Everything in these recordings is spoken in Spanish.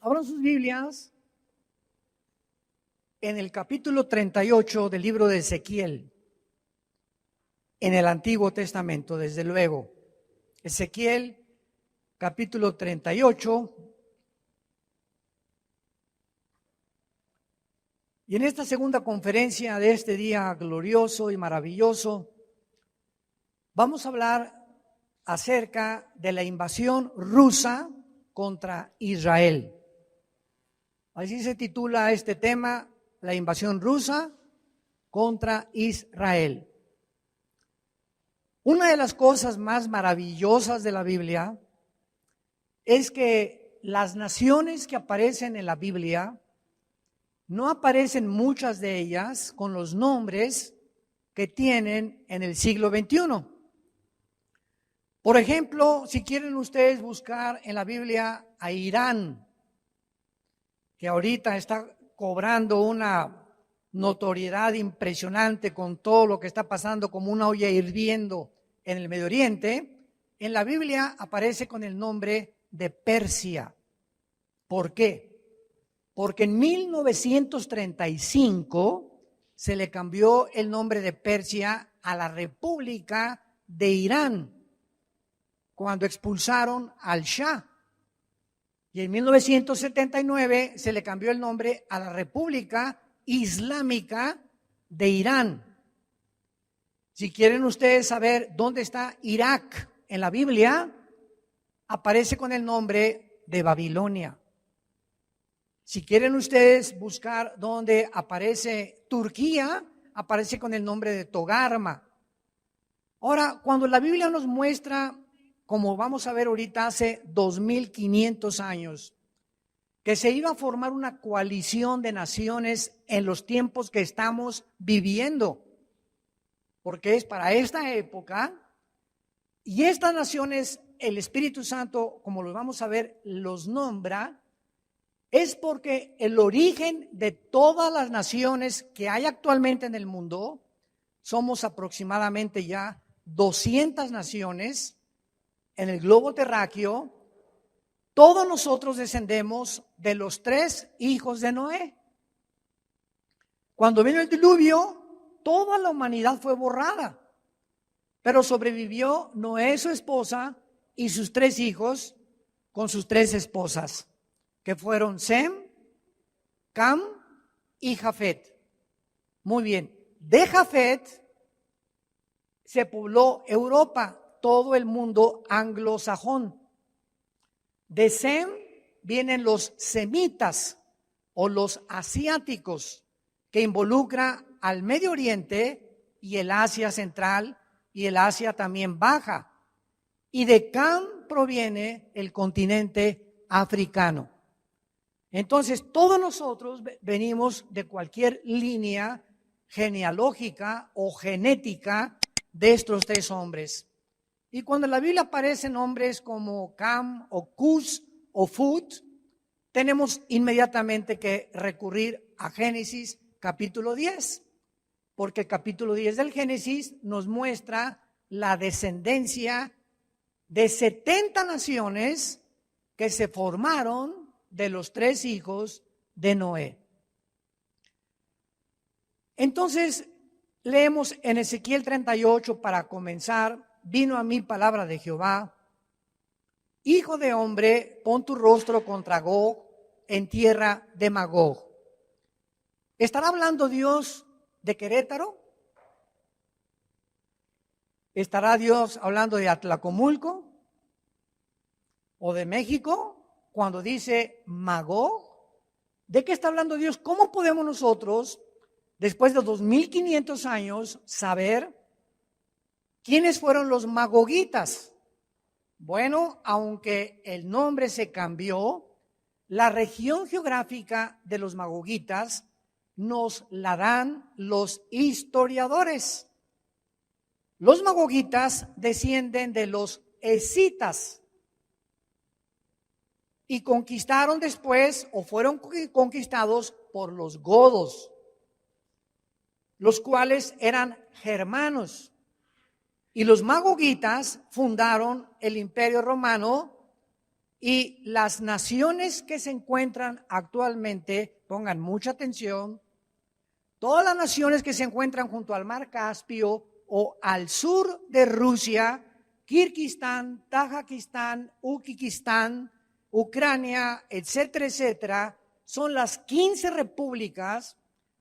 Abran sus Biblias en el capítulo 38 del libro de Ezequiel, en el Antiguo Testamento, desde luego. Ezequiel, capítulo 38. Y en esta segunda conferencia de este día glorioso y maravilloso, vamos a hablar acerca de la invasión rusa contra Israel. Así se titula este tema, la invasión rusa contra Israel. Una de las cosas más maravillosas de la Biblia es que las naciones que aparecen en la Biblia, no aparecen muchas de ellas con los nombres que tienen en el siglo XXI. Por ejemplo, si quieren ustedes buscar en la Biblia a Irán, que ahorita está cobrando una notoriedad impresionante con todo lo que está pasando como una olla hirviendo en el Medio Oriente, en la Biblia aparece con el nombre de Persia. ¿Por qué? Porque en 1935 se le cambió el nombre de Persia a la República de Irán, cuando expulsaron al Shah. Y en 1979 se le cambió el nombre a la República Islámica de Irán. Si quieren ustedes saber dónde está Irak en la Biblia, aparece con el nombre de Babilonia. Si quieren ustedes buscar dónde aparece Turquía, aparece con el nombre de Togarma. Ahora, cuando la Biblia nos muestra, como vamos a ver ahorita, hace 2500 años, que se iba a formar una coalición de naciones en los tiempos que estamos viviendo, porque es para esta época, y estas naciones, el Espíritu Santo, como lo vamos a ver, los nombra, es porque el origen de todas las naciones que hay actualmente en el mundo, somos aproximadamente ya 200 naciones en el globo terráqueo. Todos nosotros descendemos de los 3 hijos de Noé. Cuando vino el diluvio, toda la humanidad fue borrada, pero sobrevivió Noé, su esposa, y sus 3 hijos con sus 3 esposas, que fueron Sem, Cam y Jafet. Muy bien, de Jafet se pobló Europa, todo el mundo anglosajón. De Sem vienen los semitas o los asiáticos, que involucra al Medio Oriente y el Asia Central y el Asia también Baja. Y de Cam proviene el continente africano. Entonces, todos nosotros venimos de cualquier línea genealógica o genética de estos 3 hombres. Y cuando en la Biblia aparecen nombres como Cam o Cus o Fut, tenemos inmediatamente que recurrir a Génesis capítulo 10, porque el capítulo 10 del Génesis nos muestra la descendencia de 70 naciones que se formaron de los 3 hijos de Noé. Entonces, leemos en Ezequiel 38 para comenzar. Vino a mí palabra de Jehová: hijo de hombre, pon tu rostro contra Gog en tierra de Magog. ¿Estará hablando Dios de Querétaro? ¿Estará Dios hablando de Atlacomulco o de México cuando dice Magog? ¿De qué está hablando Dios? ¿Cómo podemos nosotros, después de 2500 años, saber quiénes fueron los magogitas? Bueno, aunque el nombre se cambió, la región geográfica de los magogitas nos la dan los historiadores. Los magogitas descienden de los escitas y conquistaron después, o fueron conquistados por los godos, los cuales eran germanos. Y los magogitas fundaron el Imperio Romano Y las naciones que se encuentran actualmente, pongan mucha atención, todas las naciones que se encuentran junto al mar Caspio o al sur de Rusia, Kirguistán, Tayikistán, Uzbekistán, Ucrania, etcétera, etcétera, son las 15 repúblicas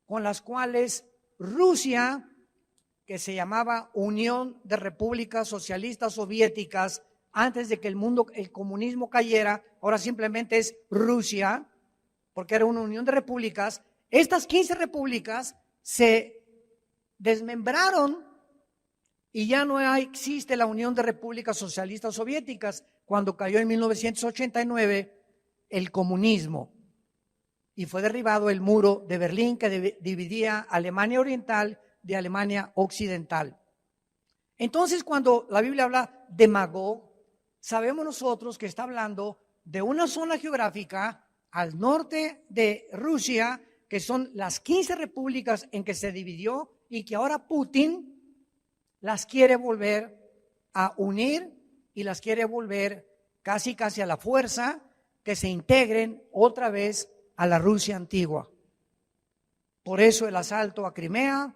con las cuales Rusia, que se llamaba Unión de Repúblicas Socialistas Soviéticas, antes de que el comunismo cayera, ahora simplemente es Rusia, porque era una unión de repúblicas. Estas 15 repúblicas se desmembraron y ya no existe la Unión de Repúblicas Socialistas Soviéticas cuando cayó en 1989 el comunismo y fue derribado el muro de Berlín que dividía Alemania Oriental de Alemania Occidental. Entonces, cuando la Biblia habla de Magog, sabemos nosotros que está hablando de una zona geográfica al norte de Rusia, que son las 15 repúblicas en que se dividió y que ahora Putin las quiere volver a unir y las quiere volver casi a la fuerza, que se integren otra vez a la Rusia antigua. Por eso el asalto a Crimea,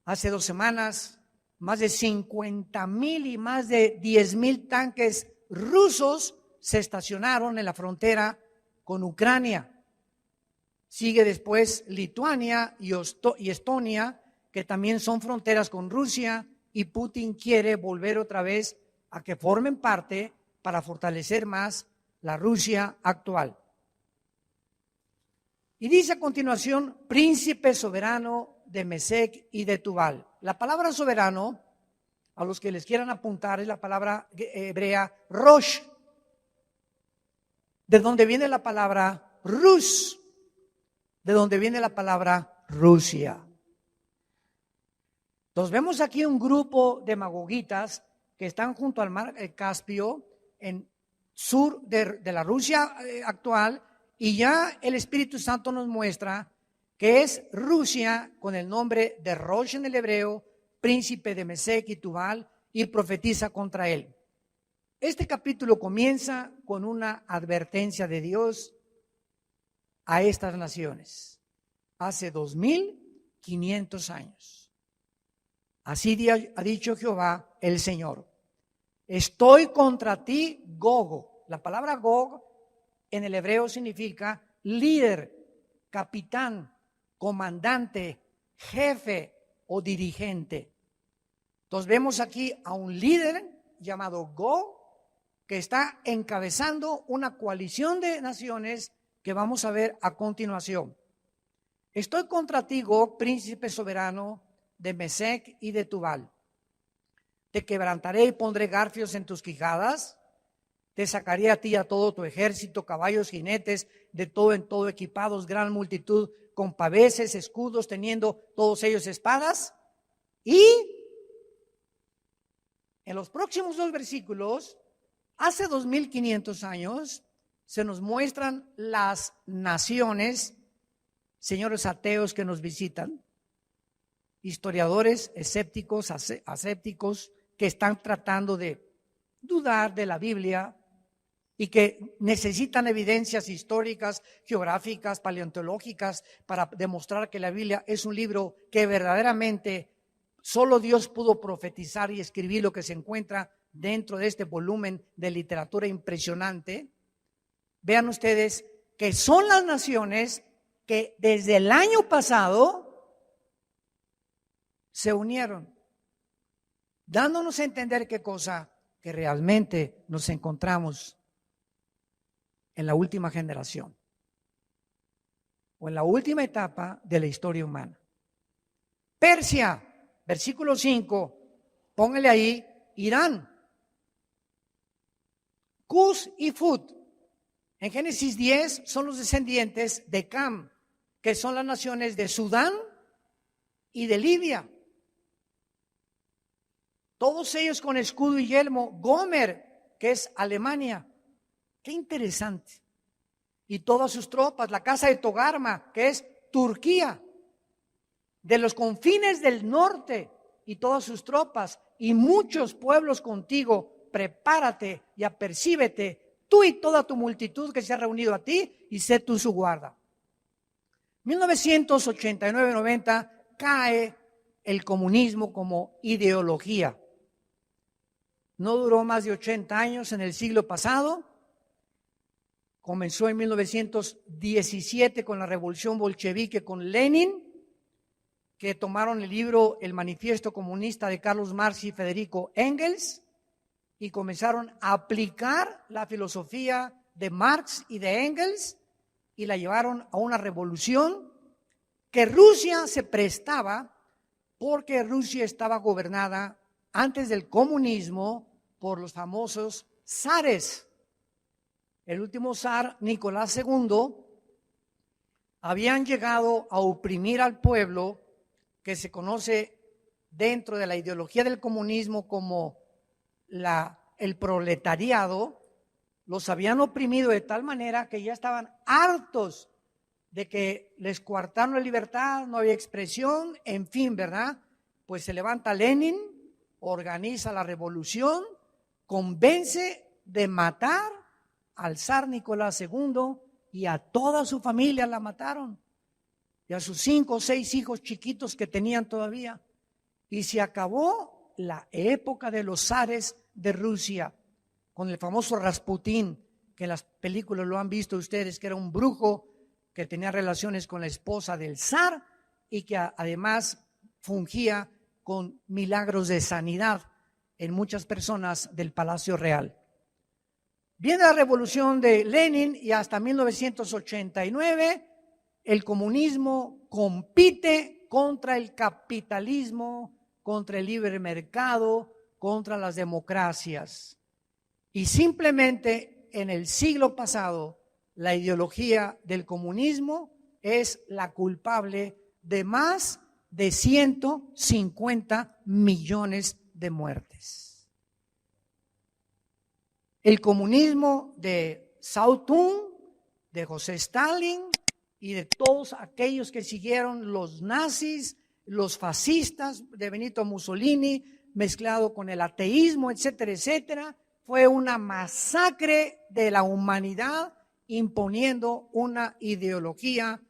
hace 2 semanas, más de 50,000 y más de 10,000 tanques rusos se estacionaron en la frontera con Ucrania. Sigue después Lituania y Estonia, que también son fronteras con Rusia, y Putin quiere volver otra vez a que formen parte para fortalecer más la Rusia actual. Y dice a continuación, príncipe soberano de Mesec y de Tubal. La palabra soberano, a los que les quieran apuntar, es la palabra hebrea Rosh, de donde viene la palabra Rus, de donde viene la palabra Rusia. Entonces vemos aquí un grupo de magogitas que están junto al mar Caspio, en sur de la Rusia actual, y ya el Espíritu Santo nos muestra que es Rusia con el nombre de Rosh en el hebreo, príncipe de Mesec y Tubal, y profetiza contra él. Este capítulo comienza con una advertencia de Dios a estas naciones, hace 2500 años. Así ha dicho Jehová el Señor: estoy contra ti, Gog. La palabra Gog en el hebreo significa líder, capitán, comandante, jefe o dirigente. Entonces vemos aquí a un líder llamado Gog que está encabezando una coalición de naciones que vamos a ver a continuación. Estoy contra ti, Gog, príncipe soberano de Mesec y de Tubal. Te quebrantaré y pondré garfios en tus quijadas. Te sacaré a ti y a todo tu ejército, caballos, jinetes, de todo en todo equipados, gran multitud, con paveses, escudos, teniendo todos ellos espadas. Y en los próximos 2 versículos, hace 2500 años, se nos muestran las naciones, señores ateos que nos visitan, historiadores escépticos, asépticos, que están tratando de dudar de la Biblia y que necesitan evidencias históricas, geográficas, paleontológicas para demostrar que la Biblia es un libro que verdaderamente solo Dios pudo profetizar y escribir lo que se encuentra dentro de este volumen de literatura impresionante. Vean ustedes que son las naciones que desde el año pasado se unieron, dándonos a entender qué cosa, que realmente nos encontramos en la última generación o en la última etapa de la historia humana. Persia, versículo 5, póngale ahí, Irán, Cus y Fut. En Génesis 10 son los descendientes de Cam, que son las naciones de Sudán y de Libia. Todos ellos con escudo y yelmo. Gomer, que es Alemania. Qué interesante. Y todas sus tropas, la casa de Togarma, que es Turquía. De los confines del norte y todas sus tropas y muchos pueblos contigo. Prepárate y apercíbete tú y toda tu multitud que se ha reunido a ti, y sé tú su guarda. 1989-90 cae el comunismo como ideología. No duró más de 80 años en el siglo pasado. Comenzó en 1917 con la revolución bolchevique con Lenin, que tomaron el libro El Manifiesto Comunista de Carlos Marx y Federico Engels y comenzaron a aplicar la filosofía de Marx y de Engels y la llevaron a una revolución que Rusia se prestaba porque Rusia estaba gobernada antes del comunismo por los famosos zares. El último zar, Nicolás II, habían llegado a oprimir al pueblo, que se conoce dentro de la ideología del comunismo como el proletariado. Los habían oprimido de tal manera que ya estaban hartos de que les coartaron la libertad, no había expresión, en fin, ¿verdad? Pues se levanta Lenin, organiza la revolución, convence de matar al zar Nicolás II y a toda su familia la mataron, y a sus 5 o 6 hijos chiquitos que tenían todavía. Y se acabó la época de los zares de Rusia, con el famoso Rasputín, que en las películas lo han visto ustedes, que era un brujo que tenía relaciones con la esposa del zar y que además fungía con milagros de sanidad en muchas personas del Palacio Real. Viene la revolución de Lenin y hasta 1989 el comunismo compite contra el capitalismo, contra el libre mercado, contra las democracias. Y simplemente en el siglo pasado, la ideología del comunismo es la culpable de más de 150 millones de muertes. El comunismo de Mao Zedong, de José Stalin y de todos aquellos que siguieron los nazis, los fascistas de Benito Mussolini, mezclado con el ateísmo, etcétera, etcétera, fue una masacre de la humanidad imponiendo una ideología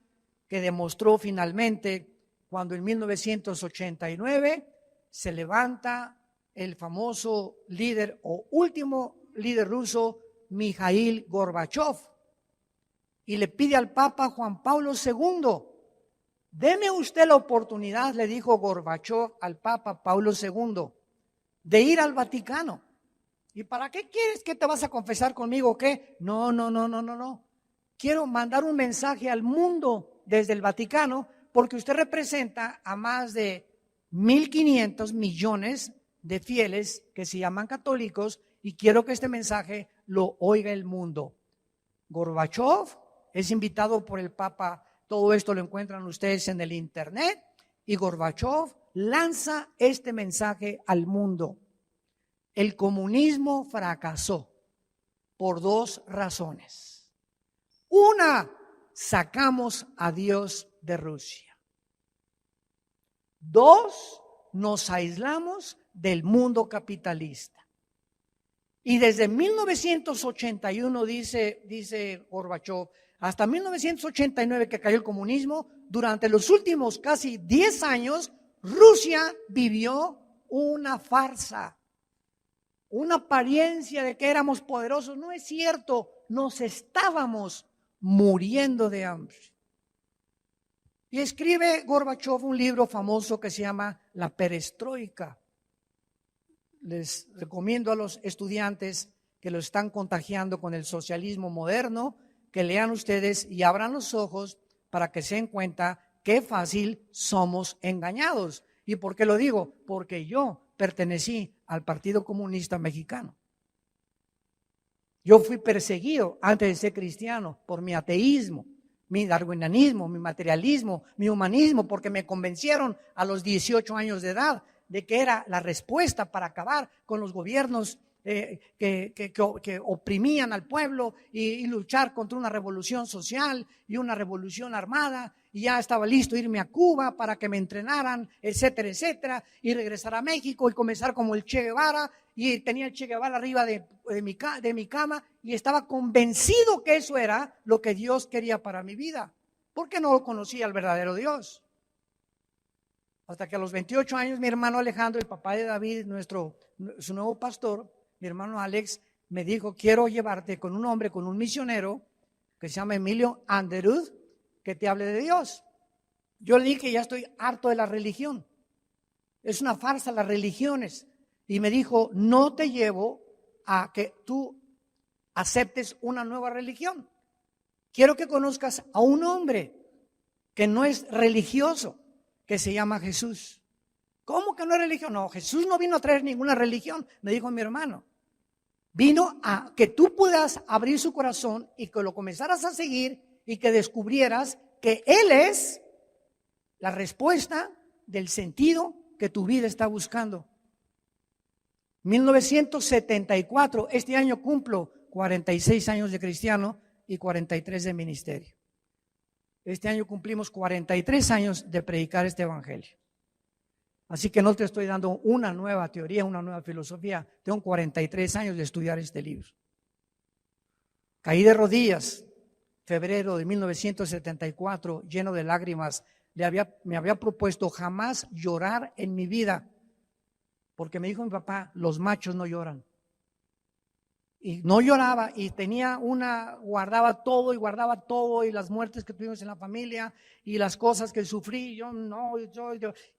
que demostró finalmente cuando en 1989 se levanta el famoso líder o último líder ruso, Mikhail Gorbachev, y le pide al Papa Juan Pablo II, deme usted la oportunidad, le dijo Gorbachev al Papa Pablo II, de ir al Vaticano. ¿Y para qué quieres? ¿Que te vas a confesar conmigo? ¿Qué? No. Quiero mandar un mensaje al mundo desde el Vaticano, porque usted representa a más de 1.500 millones de fieles que se llaman católicos y quiero que este mensaje lo oiga el mundo. Gorbachev es invitado por el Papa, todo esto lo encuentran ustedes en el internet, y Gorbachev lanza este mensaje al mundo. El comunismo fracasó por 2 razones. Una, sacamos a Dios de Rusia. 2, nos aislamos del mundo capitalista. Y desde 1981, dice Gorbachev, hasta 1989 que cayó el comunismo, durante los últimos casi 10 años, Rusia vivió una farsa, una apariencia de que éramos poderosos. No es cierto, nos estábamos muriendo de hambre. Y escribe Gorbachev un libro famoso que se llama La Perestroika. Les recomiendo a los estudiantes que lo están contagiando con el socialismo moderno, que lean ustedes y abran los ojos para que se den cuenta qué fácil somos engañados. ¿Y por qué lo digo? Porque yo pertenecí al Partido Comunista Mexicano. Yo fui perseguido antes de ser cristiano por mi ateísmo, mi darwinianismo, mi materialismo, mi humanismo, porque me convencieron a los 18 años de edad de que era la respuesta para acabar con los gobiernos que oprimían al pueblo y luchar contra una revolución social y una revolución armada. Y ya estaba listo irme a Cuba para que me entrenaran, etcétera, etcétera, y regresar a México y comenzar como el Che Guevara. Y tenía el Che Guevara arriba de mi cama y estaba convencido que eso era lo que Dios quería para mi vida, porque no conocía al verdadero Dios. Hasta que a los 28 años mi hermano Alejandro, el papá de David, su nuevo pastor, mi hermano Alex, me dijo: quiero llevarte con un hombre, con un misionero que se llama Emilio Anderud, que te hable de Dios. Yo le dije que ya estoy harto de la religión. Es una farsa las religiones. Y me dijo: no te llevo a que tú aceptes una nueva religión. Quiero que conozcas a un hombre que no es religioso, que se llama Jesús. ¿Cómo que no es religión? No, Jesús no vino a traer ninguna religión, me dijo mi hermano. Vino a que tú puedas abrir su corazón y que lo comenzaras a seguir y que descubrieras que Él es la respuesta del sentido que tu vida está buscando. 1974, este año cumplo 46 años de cristiano y 43 de ministerio. Este año cumplimos 43 años de predicar este evangelio. Así que no te estoy dando una nueva teoría, una nueva filosofía. Tengo 43 años de estudiar este libro. Caí de rodillas, febrero de 1974, lleno de lágrimas. Me había propuesto jamás llorar en mi vida, porque me dijo mi papá: los machos no lloran. Y no lloraba y guardaba todo y las muertes que tuvimos en la familia y las cosas que sufrí.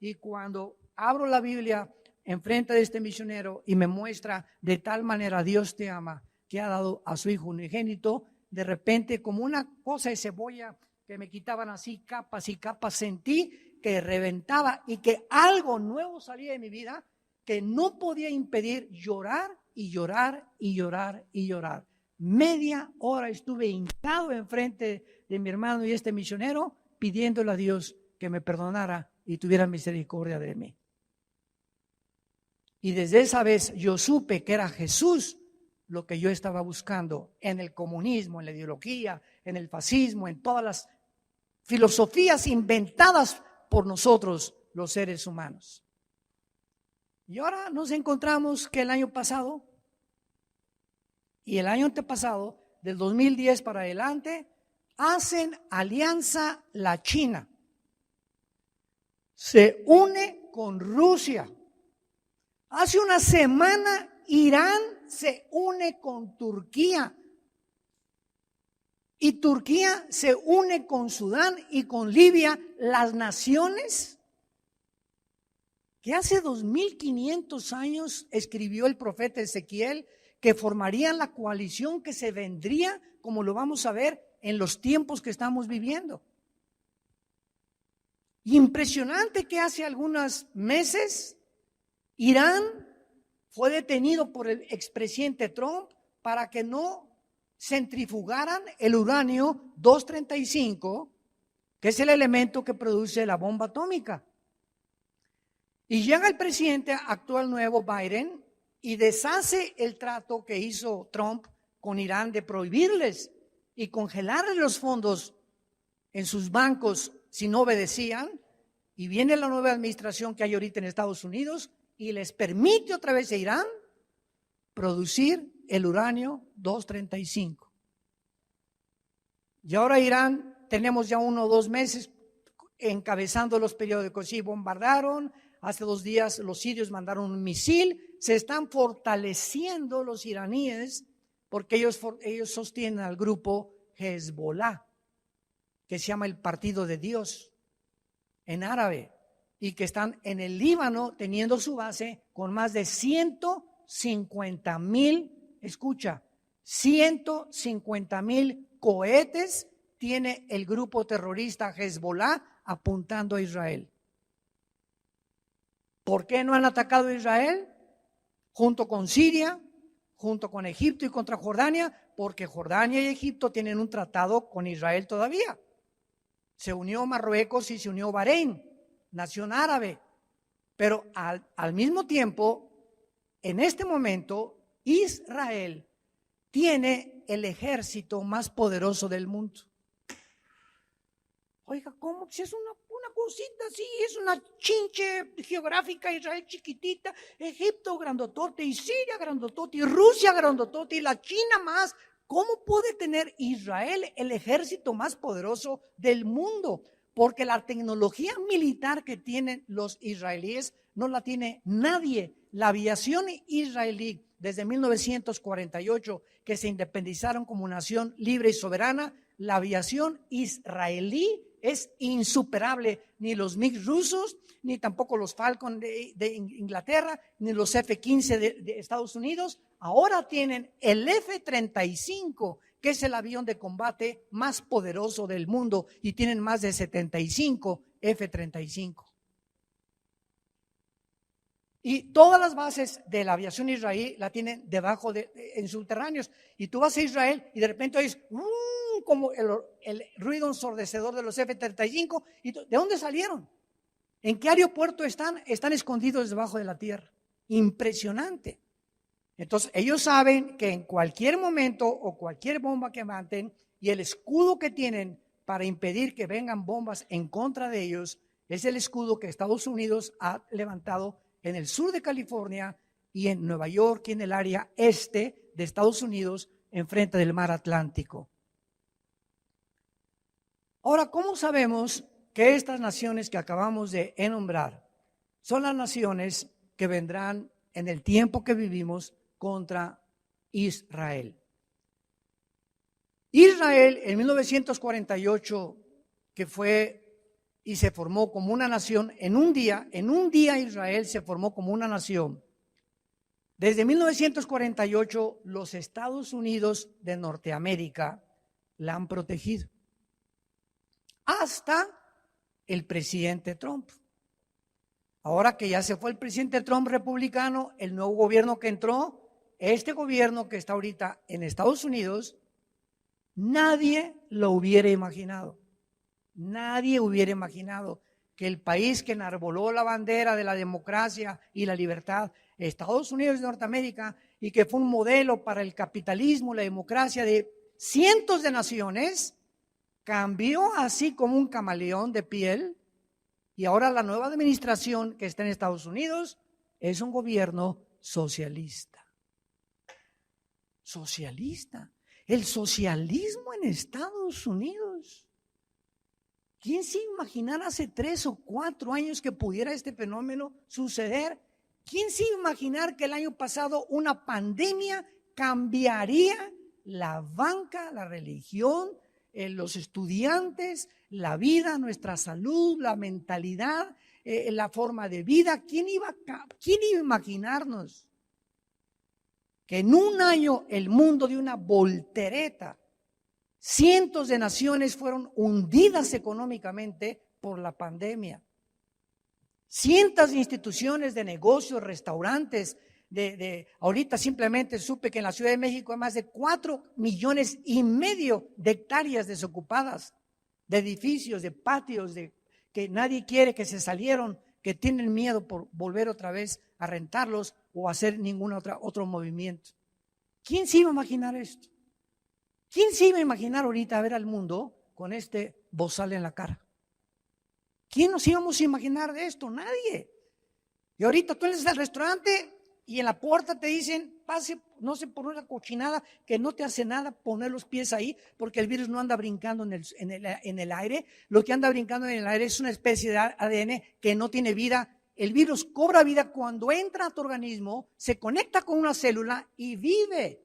Y cuando abro la Biblia enfrente de este misionero y me muestra: de tal manera Dios te ama, que ha dado a su Hijo unigénito, de repente, como una cosa de cebolla que me quitaban así capas y capas, sentí que reventaba y que algo nuevo salía de mi vida que no podía impedir llorar y llorar y llorar y llorar. Media hora estuve hincado enfrente de mi hermano y este misionero, pidiéndole a Dios que me perdonara y tuviera misericordia de mí. Y desde esa vez yo supe que era Jesús lo que yo estaba buscando en el comunismo, en la ideología, en el fascismo, en todas las filosofías inventadas por nosotros, los seres humanos. Y ahora nos encontramos que el año pasado y el año antepasado, del 2010 para adelante, hacen alianza la China. Se une con Rusia. Hace una semana Irán se une con Turquía. Y Turquía se une con Sudán y con Libia, las naciones que hace 2500 años escribió el profeta Ezequiel, que formarían la coalición que se vendría, como lo vamos a ver en los tiempos que estamos viviendo. Impresionante que hace algunos meses Irán fue detenido por el expresidente Trump para que no centrifugaran el uranio 235, que es el elemento que produce la bomba atómica. Y llega el presidente actual nuevo, Biden, y deshace el trato que hizo Trump con Irán de prohibirles y congelarles los fondos en sus bancos si no obedecían. Y viene la nueva administración que hay ahorita en Estados Unidos y les permite otra vez a Irán producir el uranio 235. Y ahora Irán, tenemos ya 1 o 2 meses encabezando los periódicos, y bombardaron. Hace 2 días los sirios mandaron un misil. Se están fortaleciendo los iraníes porque ellos sostienen al grupo Hezbollah, que se llama el Partido de Dios en árabe, y que están en el Líbano teniendo su base con más de 150,000, escucha, 150,000 cohetes tiene el grupo terrorista Hezbollah apuntando a Israel. ¿Por qué no han atacado a Israel? Junto con Siria, junto con Egipto y contra Jordania, porque Jordania y Egipto tienen un tratado con Israel todavía. Se unió Marruecos y se unió Bahrein, nación árabe. Pero al mismo tiempo, en este momento, Israel tiene el ejército más poderoso del mundo. Oiga, ¿cómo? Si es una cosita así, es una chinche geográfica, Israel chiquitita, Egipto grandotote, y Siria grandotote, y Rusia grandotote, y la China más. ¿Cómo puede tener Israel el ejército más poderoso del mundo? Porque la tecnología militar que tienen los israelíes no la tiene nadie. La aviación israelí, desde 1948, que se independizaron como nación libre y soberana, la aviación israelí es insuperable. Ni los MiG rusos, ni tampoco los Falcon de Inglaterra, ni los F-15 de Estados Unidos. Ahora tienen el F-35, que es el avión de combate más poderoso del mundo, y tienen más de 75 F-35. Y todas las bases de la aviación israelí la tienen debajo en subterráneos. Y tú vas a Israel y de repente oyes como el ruido ensordecedor de los F-35. ¿Y de dónde salieron? ¿En qué aeropuerto están? Están escondidos debajo de la tierra. Impresionante. Entonces ellos saben que en cualquier momento o cualquier bomba que maten, y el escudo que tienen para impedir que vengan bombas en contra de ellos es el escudo que Estados Unidos ha levantado en el sur de California y en Nueva York y en el área este de Estados Unidos, enfrente del mar Atlántico. Ahora, ¿cómo sabemos que estas naciones que acabamos de enumerar son las naciones que vendrán en el tiempo que vivimos contra Israel? Israel en 1948, que fue y se formó como una nación, en un día Israel se formó como una nación. Desde 1948 los Estados Unidos de Norteamérica la han protegido. Hasta el presidente Trump. Ahora que ya se fue el presidente Trump republicano, el nuevo gobierno que entró, este gobierno que está ahorita en Estados Unidos, nadie lo hubiera imaginado. Nadie hubiera imaginado que el país que enarboló la bandera de la democracia y la libertad, Estados Unidos de Norteamérica, y que fue un modelo para el capitalismo, la democracia de cientos de naciones, cambió así como un camaleón de piel, y ahora la nueva administración que está en Estados Unidos es un gobierno socialista. Socialista. El socialismo en Estados Unidos. ¿Quién se imaginara hace 3 o 4 años que pudiera este fenómeno suceder? ¿Quién se iba a imaginar que el año pasado una pandemia cambiaría la banca, la religión, los estudiantes, la vida, nuestra salud, la mentalidad, la forma de vida? ¿Quién iba a imaginarnos que en un año el mundo dio una voltereta? Cientos de naciones fueron hundidas económicamente por la pandemia. Cientos de instituciones de negocios, restaurantes, ahorita simplemente supe que en la Ciudad de México hay más de 4,5 millones de hectáreas desocupadas, de edificios, de patios, que nadie quiere, que se salieron, que tienen miedo por volver otra vez a rentarlos o hacer ningún otro movimiento. ¿Quién se iba a imaginar esto? ¿Quién se iba a imaginar ahorita ver al mundo con este bozal en la cara? ¿Quién nos íbamos a imaginar de esto? Nadie. Y ahorita tú entras al restaurante y en la puerta te dicen, pase, no sé, por una cochinada que no te hace nada poner los pies ahí, porque el virus no anda brincando en el aire. Lo que anda brincando en el aire es una especie de ADN que no tiene vida. El virus cobra vida cuando entra a tu organismo, se conecta con una célula y vive.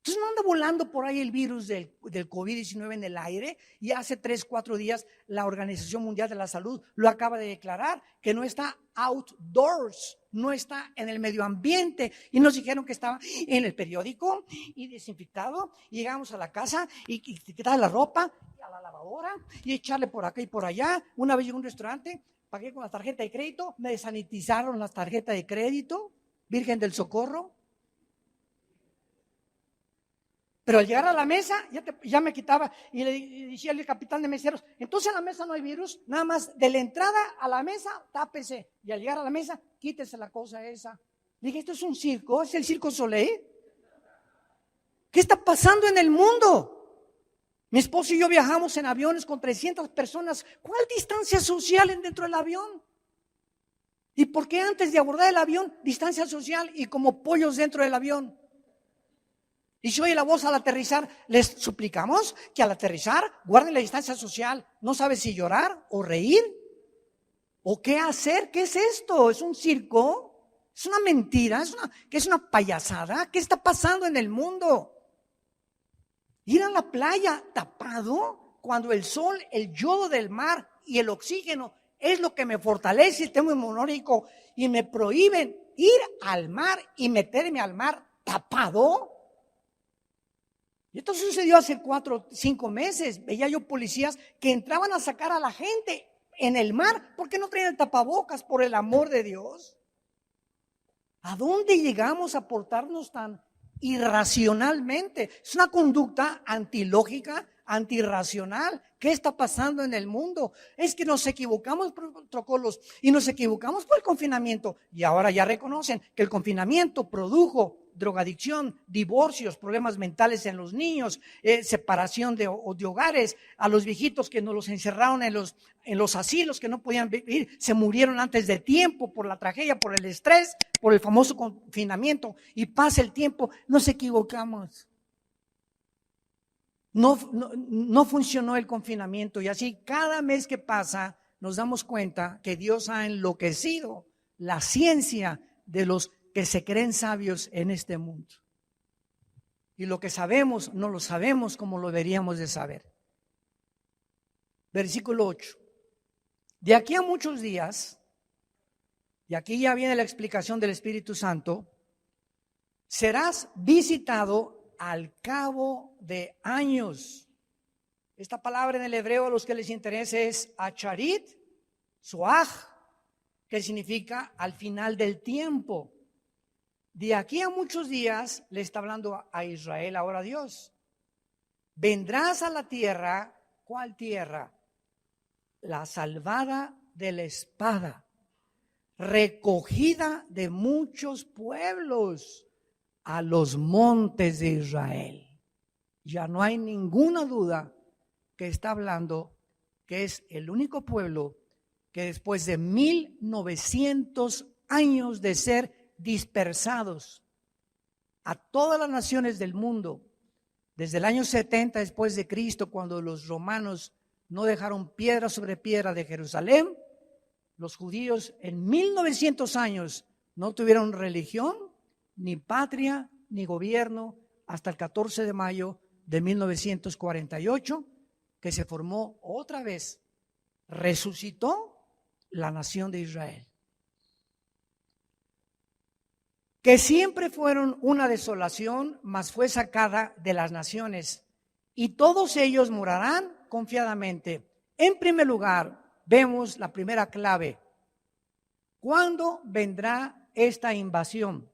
Entonces no anda volando por ahí el virus del COVID-19 en el aire, y hace 3, 4 días la Organización Mundial de la Salud lo acaba de declarar, que no está outdoors, no está en el medio ambiente, y nos dijeron que estaba en el periódico y desinfectado, y llegamos a la casa y quitar la ropa y a la lavadora y echarle por acá y por allá. Una vez llegué a un restaurante, pagué con la tarjeta de crédito, me desanitizaron la tarjeta de crédito, Virgen del Socorro. Pero al llegar a la mesa, ya me quitaba y le decía al capitán de meseros, entonces en la mesa no hay virus, nada más de la entrada a la mesa, tápese. Y al llegar a la mesa, quítese la cosa esa. Dije, ¿esto es un circo? ¿Es el Circo Soleil? ¿Qué está pasando en el mundo? Mi esposo y yo viajamos en aviones con 300 personas. ¿Cuál distancia social dentro del avión? ¿Y por qué antes de abordar el avión, distancia social y como pollos dentro del avión? Y si oye la voz al aterrizar, les suplicamos que al aterrizar guarden la distancia social. No sabes si llorar o reír o qué hacer. ¿Qué es esto? ¿Es un circo? ¿Es una mentira? ¿Qué es una payasada? ¿Qué está pasando en el mundo? Ir a la playa tapado cuando el sol, el yodo del mar y el oxígeno es lo que me fortalece el sistema inmunológico y me prohíben ir al mar y meterme al mar tapado. Y esto sucedió hace 4 o 5 meses. Veía yo policías que entraban a sacar a la gente en el mar porque no traían tapabocas, por el amor de Dios. ¿A dónde llegamos a portarnos tan irracionalmente? Es una conducta antilógica, antirracional. ¿Qué está pasando en el mundo? Es que nos equivocamos por protocolos y nos equivocamos por el confinamiento. Y ahora ya reconocen que el confinamiento produjo drogadicción, divorcios, problemas mentales en los niños, separación de hogares, a los viejitos que nos los encerraron en los asilos que no podían vivir, se murieron antes de tiempo por la tragedia, por el estrés, por el famoso confinamiento. Y pasa el tiempo, nos equivocamos. No funcionó el confinamiento y así cada mes que pasa nos damos cuenta que Dios ha enloquecido la ciencia de los que se creen sabios en este mundo. Y lo que sabemos no lo sabemos como lo deberíamos de saber. Versículo 8. De aquí a muchos días, y aquí ya viene la explicación del Espíritu Santo, serás visitado al cabo de años. Esta palabra en el hebreo a los que les interese es acharit, soaj, que significa al final del tiempo. De aquí a muchos días le está hablando a Israel ahora Dios. Vendrás a la tierra, ¿cuál tierra? La salvada de la espada, recogida de muchos pueblos, a los montes de Israel. Ya no hay ninguna duda que está hablando que es el único pueblo que después de 1900 años de ser dispersados a todas las naciones del mundo, desde el año 70 después de Cristo, cuando los romanos no dejaron piedra sobre piedra de Jerusalén, los judíos en 1900 años no tuvieron religión, ni patria, ni gobierno, hasta el 14 de mayo de 1948, que se formó otra vez, resucitó la nación de Israel. Que siempre fueron una desolación, mas fue sacada de las naciones, y todos ellos morarán confiadamente. En primer lugar, vemos la primera clave. ¿Cuándo vendrá esta invasión?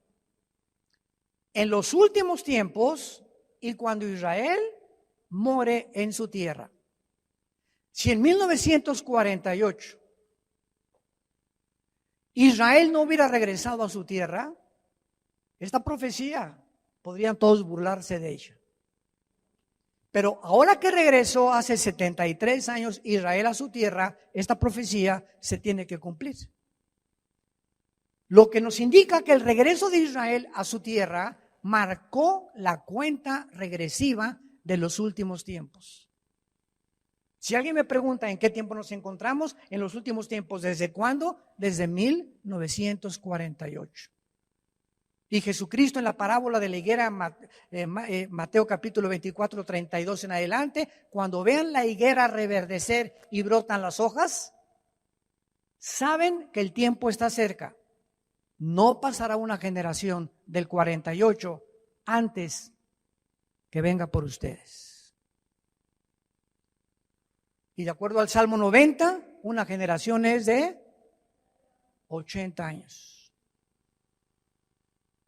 En los últimos tiempos y cuando Israel more en su tierra. Si en 1948 Israel no hubiera regresado a su tierra, esta profecía podrían todos burlarse de ella. Pero ahora que regresó hace 73 años Israel a su tierra, esta profecía se tiene que cumplir. Lo que nos indica que el regreso de Israel a su tierra marcó la cuenta regresiva de los últimos tiempos. Si alguien me pregunta en qué tiempo nos encontramos, en los últimos tiempos, ¿desde cuándo? Desde 1948. Y Jesucristo en la parábola de la higuera, Mateo capítulo 24, 32 en adelante, cuando vean la higuera reverdecer y brotan las hojas, saben que el tiempo está cerca. No pasará una generación del 48 antes que venga por ustedes. Y de acuerdo al Salmo 90, una generación es de 80 años.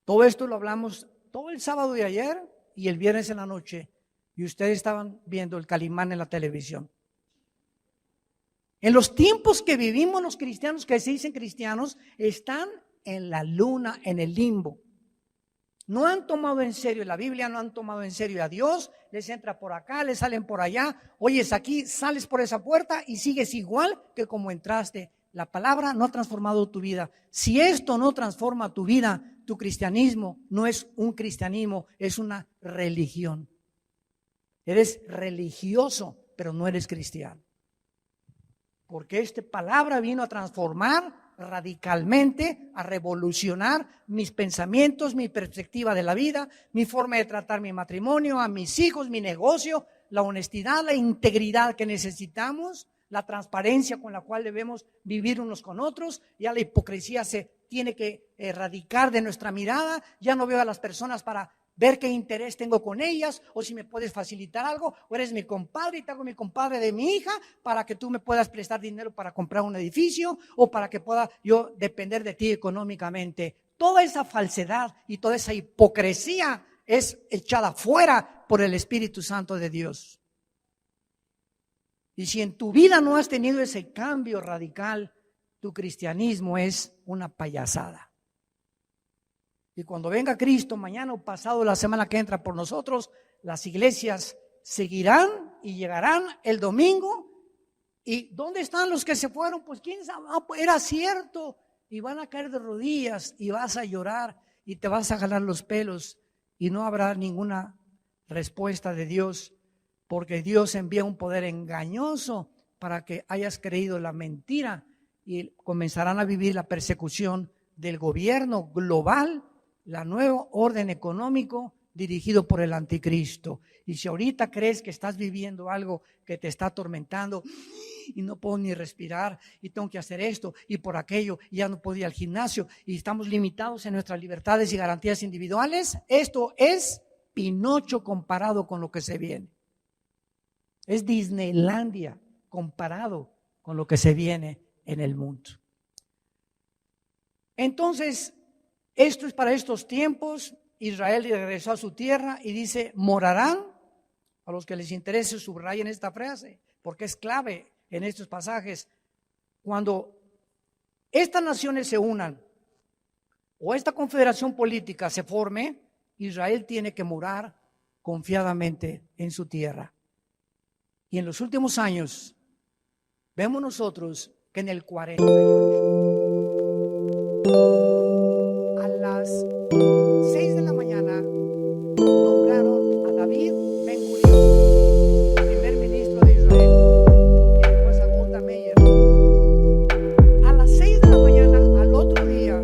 Todo esto lo hablamos todo el sábado de ayer y el viernes en la noche. Y ustedes estaban viendo el Calimán en la televisión. En los tiempos que vivimos los cristianos, que se dicen cristianos, están en la luna, en el limbo. No han tomado en serio la Biblia, no han tomado en serio a Dios, les entra por acá, les salen por allá, oyes aquí, sales por esa puerta y sigues igual que como entraste. La palabra no ha transformado tu vida. Si esto no transforma tu vida, tu cristianismo no es un cristianismo, es una religión. Eres religioso, pero no eres cristiano. Porque esta palabra vino a transformar radicalmente, a revolucionar mis pensamientos, mi perspectiva de la vida, mi forma de tratar mi matrimonio, a mis hijos, mi negocio, la honestidad, la integridad que necesitamos, la transparencia con la cual debemos vivir unos con otros. Ya la hipocresía se tiene que erradicar de nuestra mirada. Ya no veo a las personas para ver qué interés tengo con ellas, o si me puedes facilitar algo, o eres mi compadre y te hago mi compadre de mi hija para que tú me puedas prestar dinero para comprar un edificio, o para que pueda yo depender de ti económicamente. Toda esa falsedad y toda esa hipocresía es echada fuera por el Espíritu Santo de Dios. Y si en tu vida no has tenido ese cambio radical, tu cristianismo es una payasada. Y cuando venga Cristo, mañana o pasado, la semana que entra por nosotros, las iglesias seguirán y llegarán el domingo. ¿Y dónde están los que se fueron? Pues quién sabe, era cierto. Y van a caer de rodillas y vas a llorar y te vas a jalar los pelos y no habrá ninguna respuesta de Dios, porque Dios envía un poder engañoso para que hayas creído la mentira y comenzarán a vivir la persecución del gobierno global, la nuevo orden económico dirigido por el anticristo. Y si ahorita crees que estás viviendo algo que te está atormentando y no puedo ni respirar y tengo que hacer esto y por aquello y ya no puedo ir al gimnasio y estamos limitados en nuestras libertades y garantías individuales, esto es Pinocho comparado con lo que se viene. Es Disneylandia comparado con lo que se viene en el mundo. Entonces, esto es para estos tiempos. Israel regresó a su tierra y dice, morarán. A los que les interese subrayen esta frase, porque es clave en estos pasajes. Cuando estas naciones se unan o esta confederación política se forme, Israel tiene que morar confiadamente en su tierra. Y en los últimos años vemos nosotros que en el 48, a las 6 de la mañana, nombraron a David Ben-Gurión primer ministro de Israel y después a Golda Meir. A las 6 de la mañana, al otro día,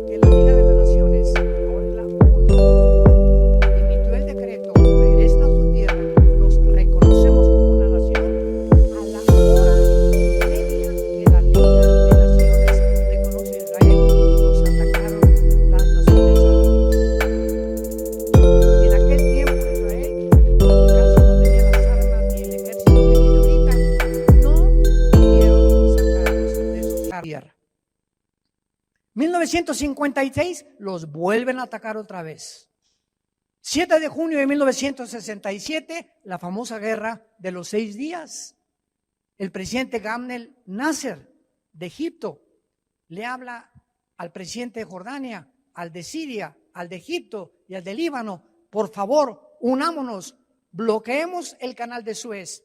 que la Liga de las Naciones, ahora es la ONU, emitió el decreto, regresen a su tierra, los reconocemos como una nación. A la hora media que la Liga de Naciones reconoce a Israel, los atacaron las naciones árabes. Y en aquel tiempo Israel casi no tenía las armas ni el ejército que tiene ahorita. No pudieron sacarlos de su tierra. 1956 los vuelven a atacar otra vez. 7 de junio de 1967, la famosa guerra de los 6 días. El presidente Gamal Nasser de Egipto le habla al presidente de Jordania, al de Siria, al de Egipto y al de Líbano: por favor, unámonos, bloqueemos el canal de Suez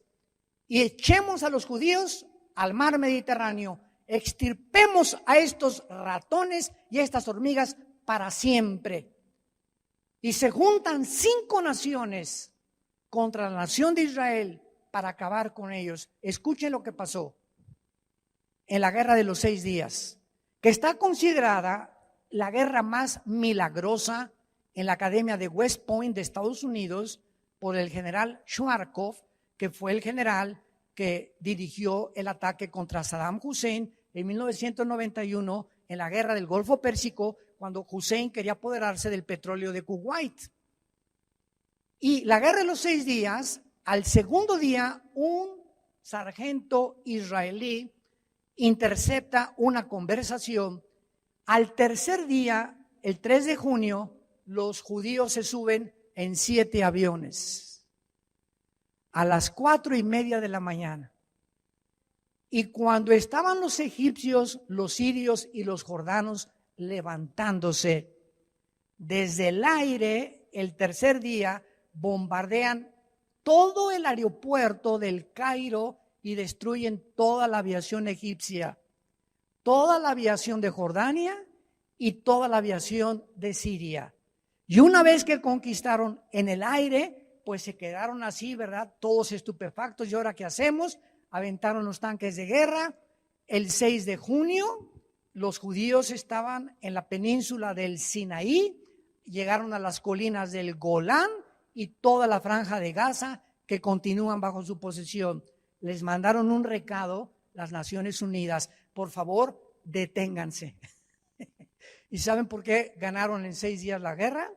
y echemos a los judíos al mar Mediterráneo, extirpemos a estos ratones y a estas hormigas para siempre. Y se juntan 5 naciones contra la nación de Israel para acabar con ellos. Escuchen lo que pasó en la guerra de los 6 días, que está considerada la guerra más milagrosa en la Academia de West Point de Estados Unidos por el general Schwarzkopf, que fue el general que dirigió el ataque contra Saddam Hussein en 1991 en la guerra del Golfo Pérsico, cuando Hussein quería apoderarse del petróleo de Kuwait. Y la guerra de los 6 días, al segundo día, un sargento israelí intercepta una conversación. Al tercer día, el 3 de junio, los judíos se suben en 7 aviones a las 4:30 de la mañana. Y cuando estaban los egipcios, los sirios y los jordanos levantándose. Desde el aire, el tercer día, bombardean todo el aeropuerto del Cairo y destruyen toda la aviación egipcia, toda la aviación de Jordania y toda la aviación de Siria. Y una vez que conquistaron en el aire, pues se quedaron así, ¿verdad? Todos estupefactos. ¿Y ahora qué hacemos? Aventaron los tanques de guerra. El 6 de junio, los judíos estaban en la península del Sinaí, llegaron a las colinas del Golán y toda la franja de Gaza que continúan bajo su posesión. Les mandaron un recado, las Naciones Unidas: por favor, deténganse. ¿Y saben por qué ganaron en 6 días la guerra?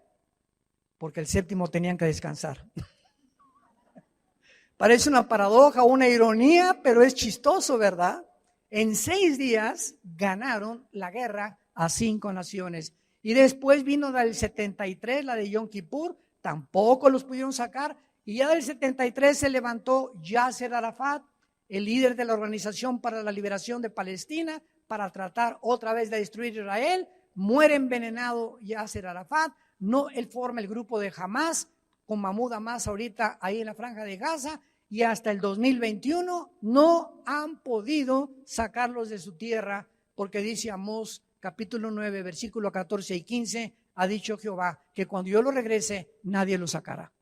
Porque el séptimo tenían que descansar. Parece una paradoja, una ironía, pero es chistoso, ¿verdad? En 6 días ganaron la guerra a 5 naciones. Y después vino del 73, la de Yom Kippur, tampoco los pudieron sacar. Y ya del 73 se levantó Yasser Arafat, el líder de la Organización para la Liberación de Palestina, para tratar otra vez de destruir Israel. Muere envenenado Yasser Arafat. No, él forma el grupo de Hamas, con Mahmoud Abbas ahorita ahí en la franja de Gaza, y hasta el 2021 no han podido sacarlos de su tierra, porque dice Amós capítulo 9, versículo 14 y 15, ha dicho Jehová que cuando yo lo regrese, nadie lo sacará.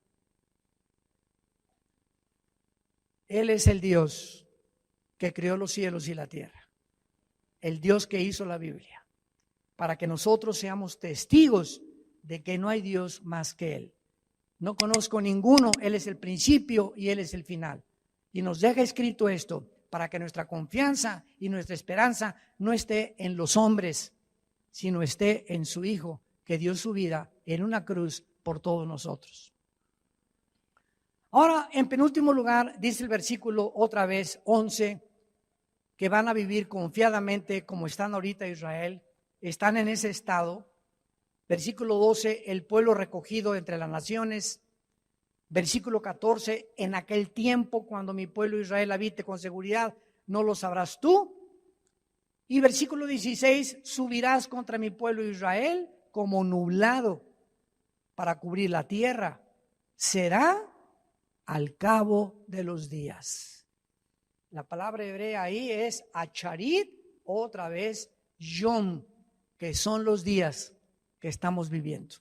Él es el Dios que creó los cielos y la tierra, el Dios que hizo la Biblia, para que nosotros seamos testigos de que no hay Dios más que Él. No conozco ninguno, Él es el principio y Él es el final. Y nos deja escrito esto para que nuestra confianza y nuestra esperanza no esté en los hombres, sino esté en su Hijo, que dio su vida en una cruz por todos nosotros. Ahora, en penúltimo lugar, dice el versículo otra vez, 11, que van a vivir confiadamente como están ahorita Israel, están en ese estado. Versículo 12, el pueblo recogido entre las naciones. Versículo 14, en aquel tiempo cuando mi pueblo Israel habite con seguridad, no lo sabrás tú. Y versículo 16, subirás contra mi pueblo Israel como nublado para cubrir la tierra. Será al cabo de los días. La palabra hebrea ahí es acharit, otra vez yom, que son los días que estamos viviendo.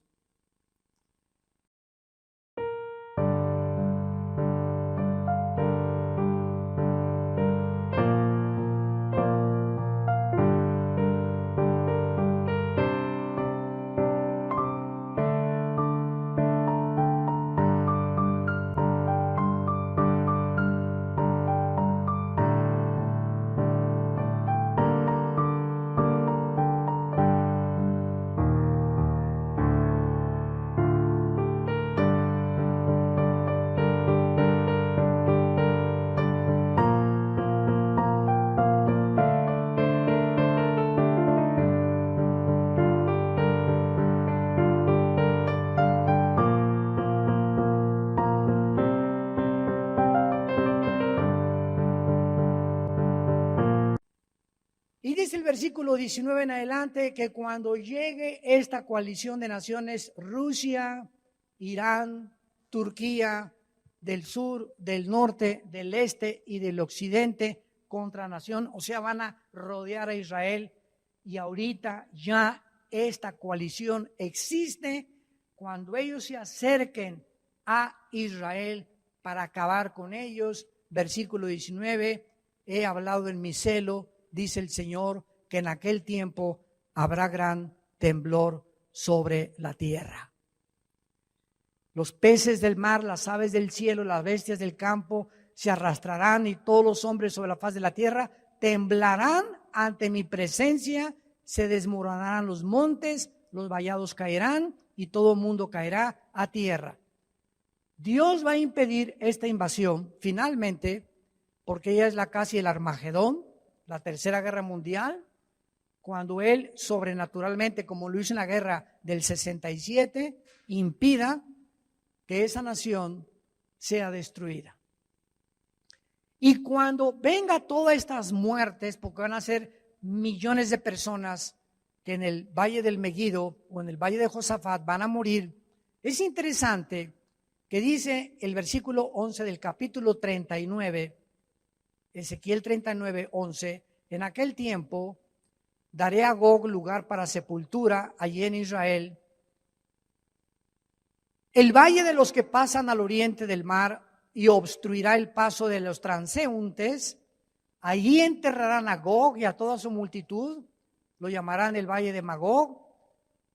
Y dice el versículo 19 en adelante que cuando llegue esta coalición de naciones, Rusia, Irán, Turquía, del sur, del norte, del este y del occidente contra nación, o sea, van a rodear a Israel, y ahorita ya esta coalición existe. Cuando ellos se acerquen a Israel para acabar con ellos, versículo 19, he hablado en mi celo, dice el Señor, que en aquel tiempo habrá gran temblor sobre la tierra. Los peces del mar, las aves del cielo, las bestias del campo se arrastrarán, y todos los hombres sobre la faz de la tierra temblarán ante mi presencia. Se desmoronarán los montes, los vallados caerán y todo mundo caerá a tierra. Dios va a impedir esta invasión finalmente, porque ella es casi el Armagedón, la tercera guerra mundial, cuando Él sobrenaturalmente, como lo hizo en la guerra del 67, impida que esa nación sea destruida. Y cuando venga todas estas muertes, porque van a ser millones de personas que en el valle del Megiddo o en el valle de Josafat van a morir, es interesante que dice el versículo 11 del capítulo 39, Ezequiel 39, 11, en aquel tiempo daré a Gog lugar para sepultura allí en Israel. El valle de los que pasan al oriente del mar y obstruirá el paso de los transeúntes. Allí enterrarán a Gog y a toda su multitud, lo llamarán el valle de Magog.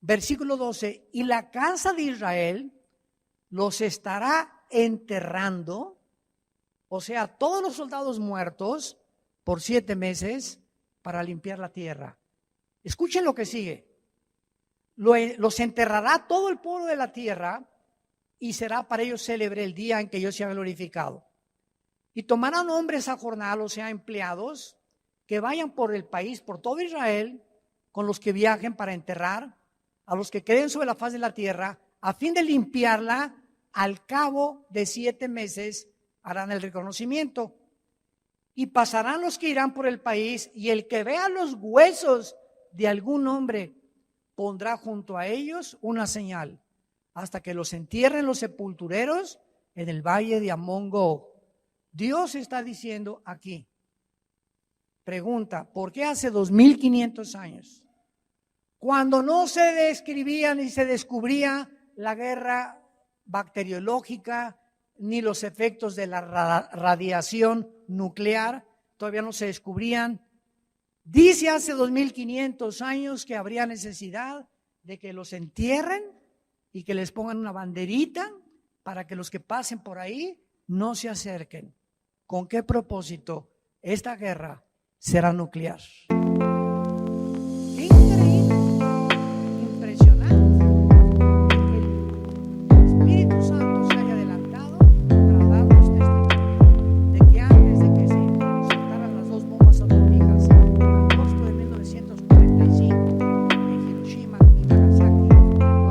Versículo 12, y la casa de Israel los estará enterrando, o sea, todos los soldados muertos por 7 meses para limpiar la tierra. Escuchen lo que sigue. Los enterrará todo el pueblo de la tierra y será para ellos célebre el día en que Dios sea glorificado. Y tomarán hombres a jornal, o sea, empleados, que vayan por el país, por todo Israel, con los que viajen para enterrar a los que queden sobre la faz de la tierra, a fin de limpiarla. Al cabo de 7 meses harán el reconocimiento. Y pasarán los que irán por el país, y el que vea los huesos de algún hombre pondrá junto a ellos una señal, hasta que los entierren los sepultureros en el valle de Amón-Gog. Dios está diciendo aquí, pregunta, ¿por qué hace 2500 años, cuando no se describía ni se descubría la guerra bacteriológica ni los efectos de la radiación nuclear, todavía no se descubrían? Dice hace 2500 años que habría necesidad de que los entierren y que les pongan una banderita para que los que pasen por ahí no se acerquen. ¿Con qué propósito? Esta guerra será nuclear. ¡Qué increíble! Impresionante. El Espíritu Santo se haya adelantado para darnos testimonio de que antes de que se soltaran las 2 bombas atómicas en agosto de 1945 en Hiroshima y Nagasaki,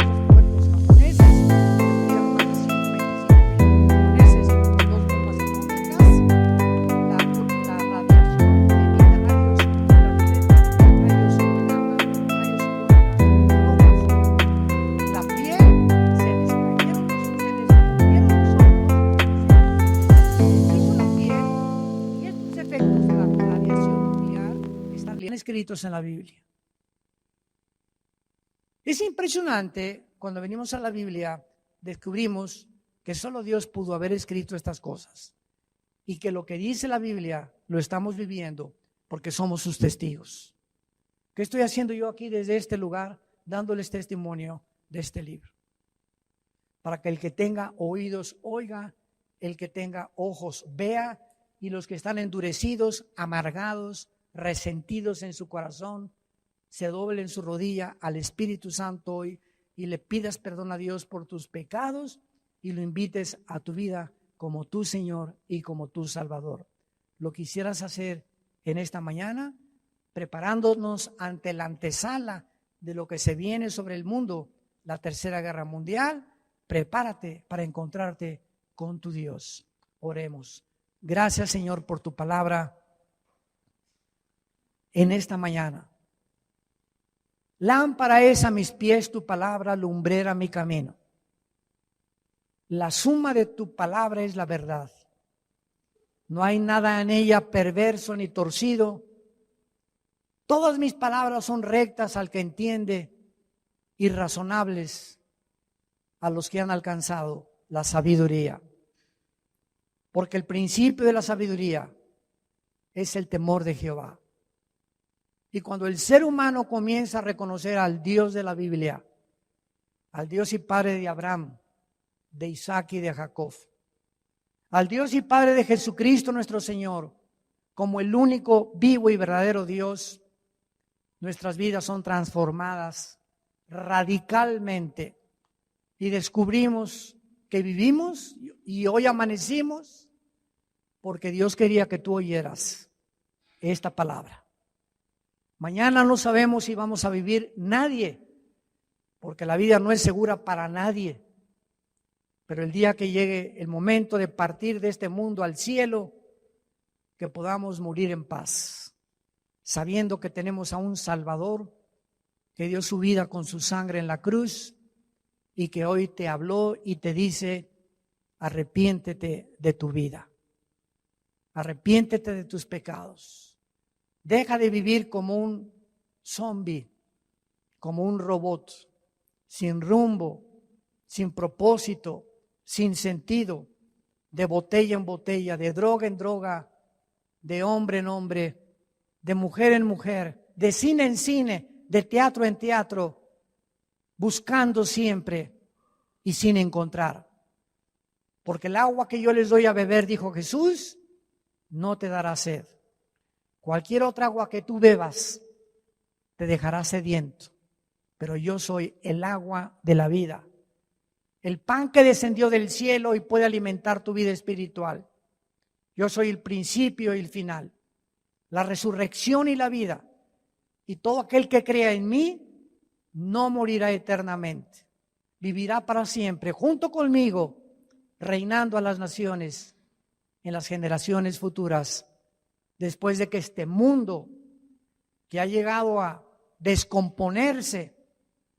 los puertos japoneses murieron más de 125,000 japoneses, 2 bombas atómicas. La radiación emite rayos ultravioleta, rayos gamma, rayos ultravioletas. La piel se les cayeron, se les movieron los ojos, se hizo la piel, y estos efectos de la radiación nuclear están bien escritos en la Biblia. Es impresionante, cuando venimos a la Biblia, descubrimos que solo Dios pudo haber escrito estas cosas y que lo que dice la Biblia lo estamos viviendo porque somos sus testigos. ¿Qué estoy haciendo yo aquí desde este lugar? Dándoles testimonio de este libro. Para que el que tenga oídos oiga, el que tenga ojos vea, y los que están endurecidos, amargados, resentidos en su corazón, se doblen su rodilla al Espíritu Santo hoy y le pidas perdón a Dios por tus pecados y lo invites a tu vida como tu Señor y como tu Salvador. Lo quisieras hacer en esta mañana, preparándonos ante la antesala de lo que se viene sobre el mundo, la Tercera Guerra Mundial. Prepárate para encontrarte con tu Dios. Oremos. Gracias, Señor, por tu palabra en esta mañana. Lámpara es a mis pies tu palabra, lumbrera mi camino. La suma de tu palabra es la verdad. No hay nada en ella perverso ni torcido. Todas mis palabras son rectas al que entiende y razonables a los que han alcanzado la sabiduría. Porque el principio de la sabiduría es el temor de Jehová. Y cuando el ser humano comienza a reconocer al Dios de la Biblia, al Dios y Padre de Abraham, de Isaac y de Jacob, al Dios y Padre de Jesucristo nuestro Señor, como el único vivo y verdadero Dios, nuestras vidas son transformadas radicalmente y descubrimos que vivimos y hoy amanecimos porque Dios quería que tú oyeras esta palabra. Mañana no sabemos si vamos a vivir nadie, porque la vida no es segura para nadie. Pero el día que llegue el momento de partir de este mundo al cielo, que podamos morir en paz, sabiendo que tenemos a un Salvador que dio su vida con su sangre en la cruz y que hoy te habló y te dice, arrepiéntete de tu vida. Arrepiéntete de tus pecados. Deja de vivir como un zombie, como un robot, sin rumbo, sin propósito, sin sentido, de botella en botella, de droga en droga, de hombre en hombre, de mujer en mujer, de cine en cine, de teatro en teatro, buscando siempre y sin encontrar. Porque el agua que yo les doy a beber, dijo Jesús, no te dará sed. Cualquier otra agua que tú bebas te dejará sediento. Pero yo soy el agua de la vida. El pan que descendió del cielo y puede alimentar tu vida espiritual. Yo soy el principio y el final. La resurrección y la vida. Y todo aquel que crea en mí no morirá eternamente. Vivirá para siempre junto conmigo, reinando a las naciones en las generaciones futuras, después de que este mundo que ha llegado a descomponerse,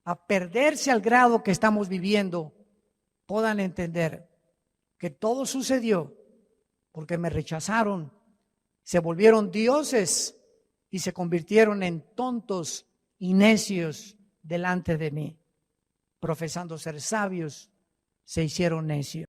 a perderse al grado que estamos viviendo, puedan entender que todo sucedió porque me rechazaron, se volvieron dioses y se convirtieron en tontos y necios delante de mí. Profesando ser sabios, se hicieron necios.